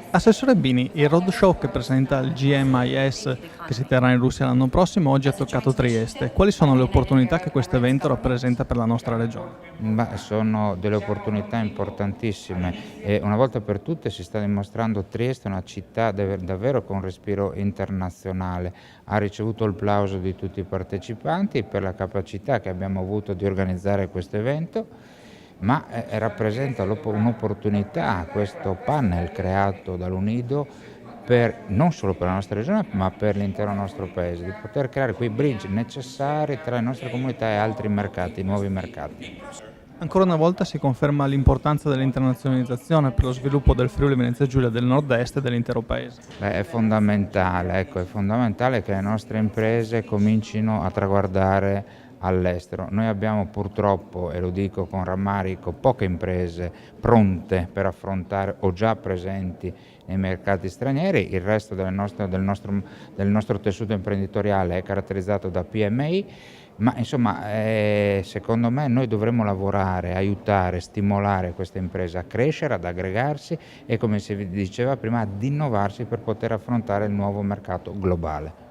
Assessore Bini, il roadshow che presenta il GMIS che si terrà in Russia l'anno prossimo oggi ha toccato Trieste. Quali sono le opportunità che questo evento rappresenta per la nostra regione? Sono delle opportunità importantissime e una volta per tutte si sta dimostrando Trieste una città davvero con respiro internazionale. Ha ricevuto il plauso di tutti i partecipanti per la capacità che abbiamo avuto di organizzare questo evento, ma rappresenta un'opportunità questo panel creato dall'Unido non solo per la nostra regione, ma per l'intero nostro paese, di poter creare quei bridge necessari tra le nostre comunità e altri mercati, nuovi mercati. Ancora una volta si conferma l'importanza dell'internazionalizzazione per lo sviluppo del Friuli Venezia Giulia del Nord-Est e dell'intero paese. È fondamentale, ecco, è fondamentale che le nostre imprese comincino a traguardare all'estero. Noi abbiamo purtroppo, e lo dico con rammarico, poche imprese pronte per affrontare o già presenti nei mercati stranieri. Il resto del nostro tessuto imprenditoriale è caratterizzato da PMI, ma insomma, secondo me noi dovremmo lavorare, aiutare, stimolare queste imprese a crescere, ad aggregarsi e, come si diceva prima, ad innovarsi per poter affrontare il nuovo mercato globale.